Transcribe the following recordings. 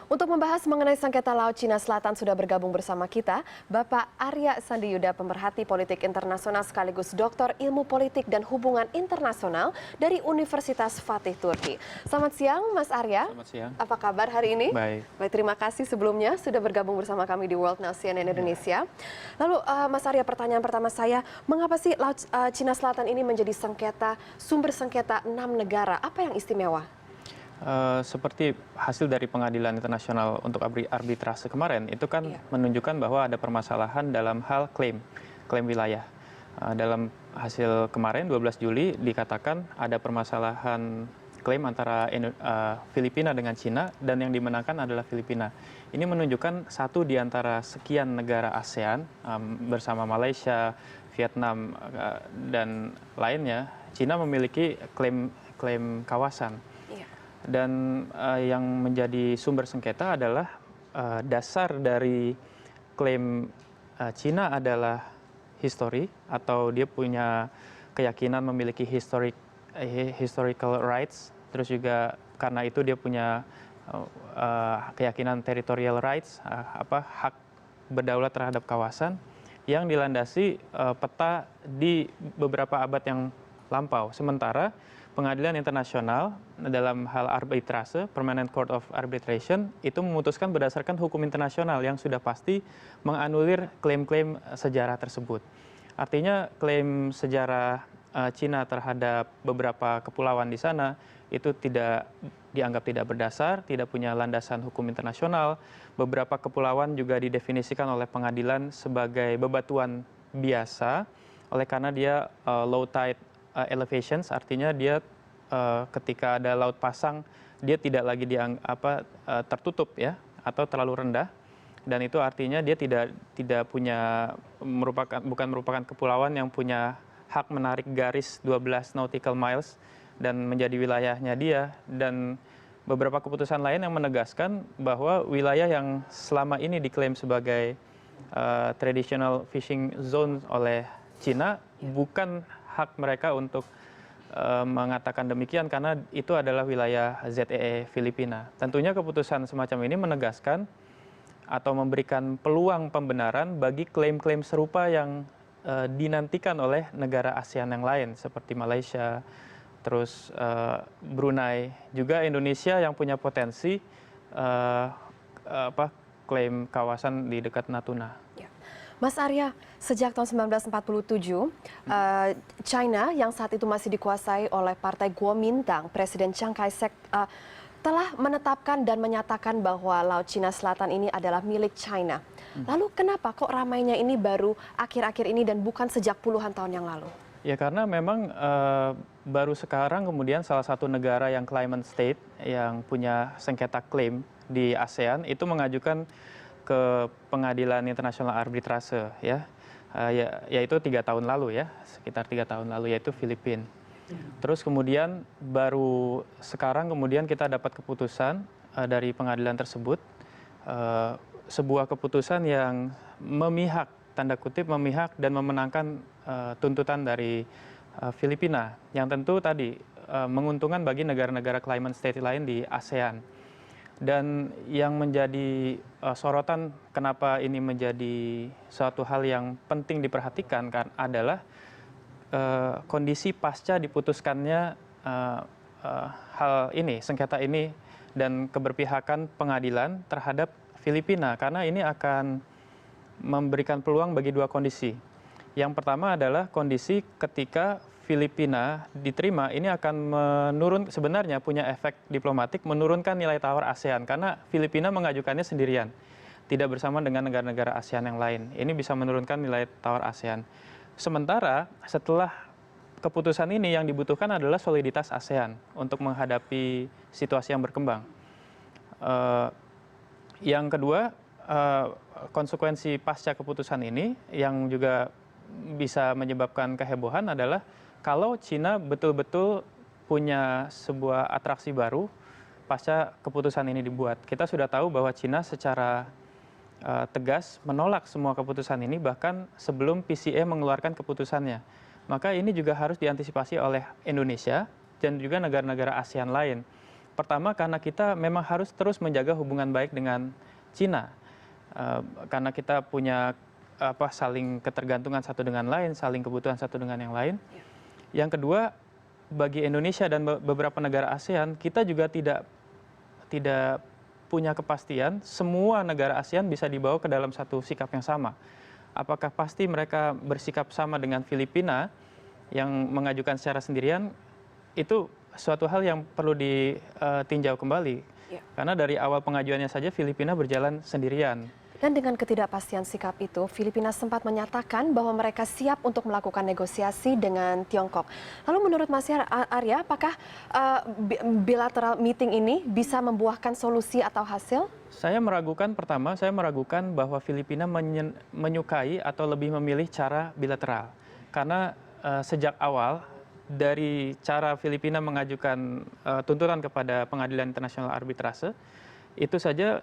Untuk membahas mengenai sengketa Laut Cina Selatan sudah bergabung bersama kita Bapak Arya Sandiyuda, pemerhati politik internasional sekaligus doktor ilmu politik dan hubungan internasional dari Universitas Fatih Turki. Selamat siang Mas Arya. Selamat siang. Apa kabar hari ini? Baik. Baik, terima kasih sebelumnya sudah bergabung bersama kami di World Now CNN Indonesia. Lalu Mas Arya, pertanyaan pertama saya, mengapa sih Laut Cina Selatan ini menjadi sumber sengketa 6 negara? Apa yang istimewa? Seperti hasil dari pengadilan internasional untuk arbitrase kemarin, itu kan menunjukkan bahwa ada permasalahan dalam hal klaim wilayah. Dalam hasil kemarin 12 Juli dikatakan ada permasalahan klaim antara Filipina dengan Cina dan yang dimenangkan adalah Filipina. Ini menunjukkan satu di antara sekian negara ASEAN bersama Malaysia, Vietnam dan lainnya, Cina memiliki klaim kawasan. Dan yang menjadi sumber sengketa adalah dasar dari klaim Cina adalah history, atau dia punya keyakinan memiliki historical rights, terus juga karena itu dia punya keyakinan territorial rights, hak berdaulat terhadap kawasan yang dilandasi peta di beberapa abad yang lampau. Sementara Pengadilan Internasional dalam hal arbitrase, Permanent Court of Arbitration, itu memutuskan berdasarkan hukum internasional yang sudah pasti menganulir klaim-klaim sejarah tersebut. Artinya klaim sejarah Cina terhadap beberapa kepulauan di sana itu dianggap tidak berdasar, tidak punya landasan hukum internasional. Beberapa kepulauan juga didefinisikan oleh pengadilan sebagai bebatuan biasa, oleh karena dia low tide elevations, artinya dia ketika ada laut pasang dia tidak lagi tertutup ya, atau terlalu rendah, dan itu artinya dia tidak punya bukan merupakan kepulauan yang punya hak menarik garis 12 nautical miles dan menjadi wilayahnya dia. Dan beberapa keputusan lain yang menegaskan bahwa wilayah yang selama ini diklaim sebagai traditional fishing zone oleh Cina bukan hak mereka untuk mengatakan demikian, karena itu adalah wilayah ZEE Filipina. Tentunya keputusan semacam ini menegaskan atau memberikan peluang pembenaran bagi klaim-klaim serupa yang dinantikan oleh negara ASEAN yang lain seperti Malaysia, terus Brunei, juga Indonesia yang punya potensi klaim kawasan di dekat Natuna. Mas Arya, sejak tahun 1947, China yang saat itu masih dikuasai oleh Partai Kuomintang, Presiden Chiang Kai-shek telah menetapkan dan menyatakan bahwa Laut Cina Selatan ini adalah milik China. Lalu kenapa kok ramainya ini baru akhir-akhir ini dan bukan sejak puluhan tahun yang lalu? Ya karena memang baru sekarang kemudian salah satu negara yang claimant state yang punya sengketa klaim di ASEAN itu mengajukan ke Pengadilan Internasional Arbitrase yaitu 3 tahun lalu ya, sekitar 3 tahun lalu, yaitu Filipina. Terus kemudian baru sekarang kemudian kita dapat keputusan dari pengadilan tersebut, sebuah keputusan yang memihak, tanda kutip memihak, dan memenangkan tuntutan dari Filipina yang tentu tadi menguntungkan bagi negara-negara claimant state lain di ASEAN. Dan yang menjadi sorotan kenapa ini menjadi suatu hal yang penting diperhatikan adalah kondisi pasca diputuskannya hal ini, sengketa ini, dan keberpihakan pengadilan terhadap Filipina, karena ini akan memberikan peluang bagi dua kondisi. Yang pertama adalah kondisi ketika Filipina diterima, ini akan sebenarnya punya efek diplomatik, menurunkan nilai tawar ASEAN, karena Filipina mengajukannya sendirian, tidak bersama dengan negara-negara ASEAN yang lain. Ini bisa menurunkan nilai tawar ASEAN. Sementara setelah keputusan ini yang dibutuhkan adalah soliditas ASEAN untuk menghadapi situasi yang berkembang. Yang kedua, konsekuensi pasca keputusan ini yang juga bisa menyebabkan kehebohan adalah kalau Cina betul-betul punya sebuah atraksi baru pasca keputusan ini dibuat. Kita sudah tahu bahwa Cina secara tegas menolak semua keputusan ini, bahkan sebelum PCA mengeluarkan keputusannya. Maka ini juga harus diantisipasi oleh Indonesia dan juga negara-negara ASEAN lain. Pertama, karena kita memang harus terus menjaga hubungan baik dengan Cina. Karena kita punya saling ketergantungan satu dengan lain, saling kebutuhan satu dengan yang lain. Yang kedua, bagi Indonesia dan beberapa negara ASEAN, kita juga tidak punya kepastian semua negara ASEAN bisa dibawa ke dalam satu sikap yang sama. Apakah pasti mereka bersikap sama dengan Filipina yang mengajukan secara sendirian? Itu suatu hal yang perlu ditinjau kembali. Karena dari awal pengajuannya saja Filipina berjalan sendirian. Dan dengan ketidakpastian sikap itu, Filipina sempat menyatakan bahwa mereka siap untuk melakukan negosiasi dengan Tiongkok. Lalu menurut Mas Arya, apakah bilateral meeting ini bisa membuahkan solusi atau hasil? Saya meragukan bahwa Filipina menyukai atau lebih memilih cara bilateral. Karena sejak awal, dari cara Filipina mengajukan tuntutan kepada Pengadilan Internasional Arbitrase, itu saja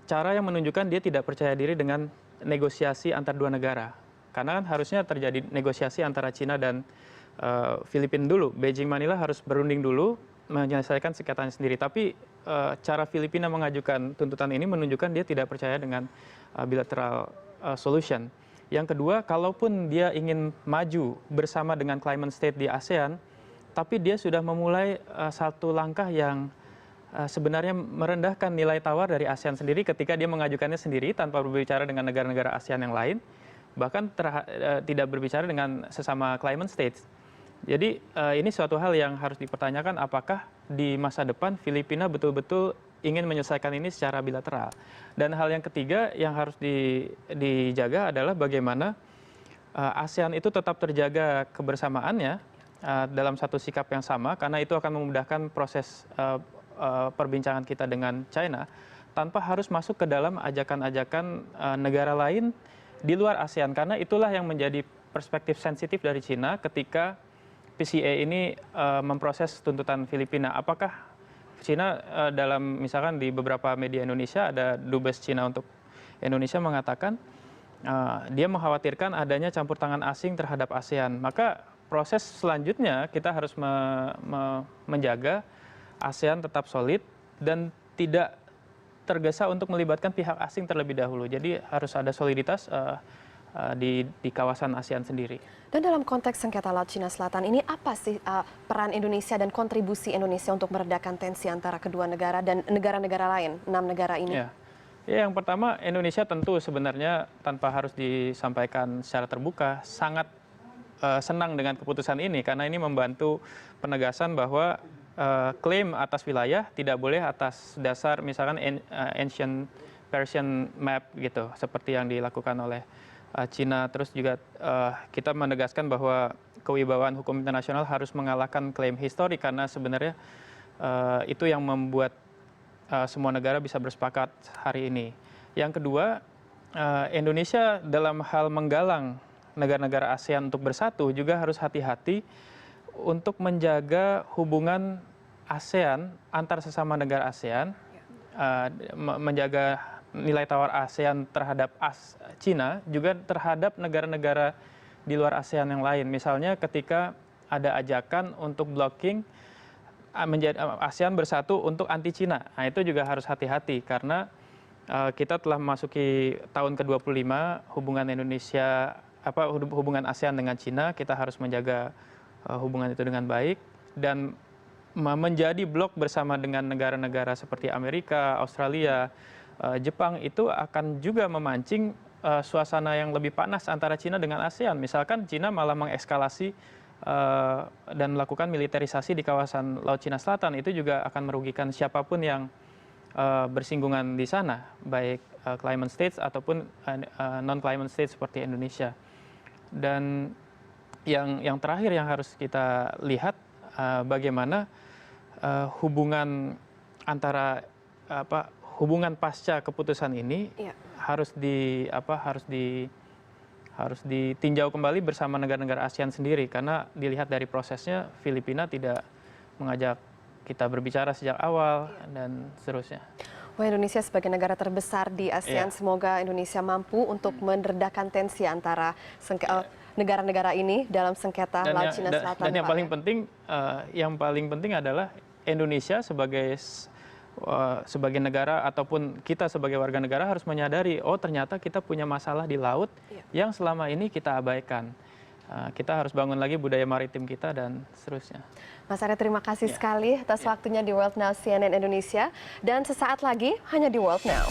cara yang menunjukkan dia tidak percaya diri dengan negosiasi antar dua negara. Karena kan harusnya terjadi negosiasi antara Cina dan Filipina dulu. Beijing Manila harus berunding dulu, menyelesaikan sengketanya sendiri. Tapi cara Filipina mengajukan tuntutan ini menunjukkan dia tidak percaya dengan bilateral solution. Yang kedua, kalaupun dia ingin maju bersama dengan claimant state di ASEAN, tapi dia sudah memulai satu langkah yang sebenarnya merendahkan nilai tawar dari ASEAN sendiri ketika dia mengajukannya sendiri tanpa berbicara dengan negara-negara ASEAN yang lain, bahkan tidak berbicara dengan sesama claimant states. Jadi ini suatu hal yang harus dipertanyakan, apakah di masa depan Filipina betul-betul ingin menyelesaikan ini secara bilateral. Dan hal yang ketiga yang harus dijaga adalah bagaimana ASEAN itu tetap terjaga kebersamaannya dalam satu sikap yang sama, karena itu akan memudahkan proses perbincangan kita dengan China tanpa harus masuk ke dalam ajakan-ajakan negara lain di luar ASEAN, karena itulah yang menjadi perspektif sensitif dari China ketika PCA ini memproses tuntutan Filipina. Apakah China dalam misalkan di beberapa media Indonesia ada dubes China untuk Indonesia mengatakan dia mengkhawatirkan adanya campur tangan asing terhadap ASEAN. Maka proses selanjutnya kita harus menjaga ASEAN tetap solid dan tidak tergesa untuk melibatkan pihak asing terlebih dahulu. Jadi harus ada soliditas di kawasan ASEAN sendiri. Dan dalam konteks sengketa Laut Cina Selatan ini, apa sih peran Indonesia dan kontribusi Indonesia untuk meredakan tensi antara kedua negara dan negara-negara lain, 6 negara ini? Ya, yang pertama, Indonesia tentu sebenarnya tanpa harus disampaikan secara terbuka sangat senang dengan keputusan ini, karena ini membantu penegasan bahwa klaim atas wilayah tidak boleh atas dasar misalkan ancient Persian map gitu, seperti yang dilakukan oleh Cina. Terus juga kita menegaskan bahwa kewibawaan hukum internasional harus mengalahkan klaim historik, karena sebenarnya itu yang membuat semua negara bisa bersepakat hari ini. Yang kedua, Indonesia dalam hal menggalang negara-negara ASEAN untuk bersatu juga harus hati-hati untuk menjaga hubungan ASEAN antar sesama negara ASEAN, menjaga nilai tawar ASEAN terhadap Cina, juga terhadap negara-negara di luar ASEAN yang lain. Misalnya ketika ada ajakan untuk blocking ASEAN bersatu untuk anti Cina, nah itu juga harus hati-hati, karena kita telah memasuki tahun ke-25 hubungan hubungan ASEAN dengan Cina. Kita harus menjaga hubungan itu dengan baik, dan menjadi blok bersama dengan negara-negara seperti Amerika, Australia, Jepang itu akan juga memancing suasana yang lebih panas antara Cina dengan ASEAN. Misalkan Cina malah mengekskalasi dan melakukan militerisasi di kawasan Laut Cina Selatan, itu juga akan merugikan siapapun yang bersinggungan di sana, baik claimant states ataupun non-claimant states seperti Indonesia. Dan yang terakhir yang harus kita lihat bagaimana hubungan antara hubungan pasca keputusan ini harus ditinjau kembali bersama negara-negara ASEAN sendiri, karena dilihat dari prosesnya Filipina tidak mengajak kita berbicara sejak awal dan seterusnya. Wah, Indonesia sebagai negara terbesar di ASEAN, semoga Indonesia mampu untuk meredakan tensi antara negara-negara ini dalam sengketa Laut Cina Selatan. Dan yang paling penting adalah Indonesia sebagai negara ataupun kita sebagai warga negara harus menyadari, oh ternyata kita punya masalah di laut yang selama ini kita abaikan. Kita harus bangun lagi budaya maritim kita dan seterusnya. Mas Arya, terima kasih sekali atas waktunya di World Now CNN Indonesia. Dan sesaat lagi hanya di World Now.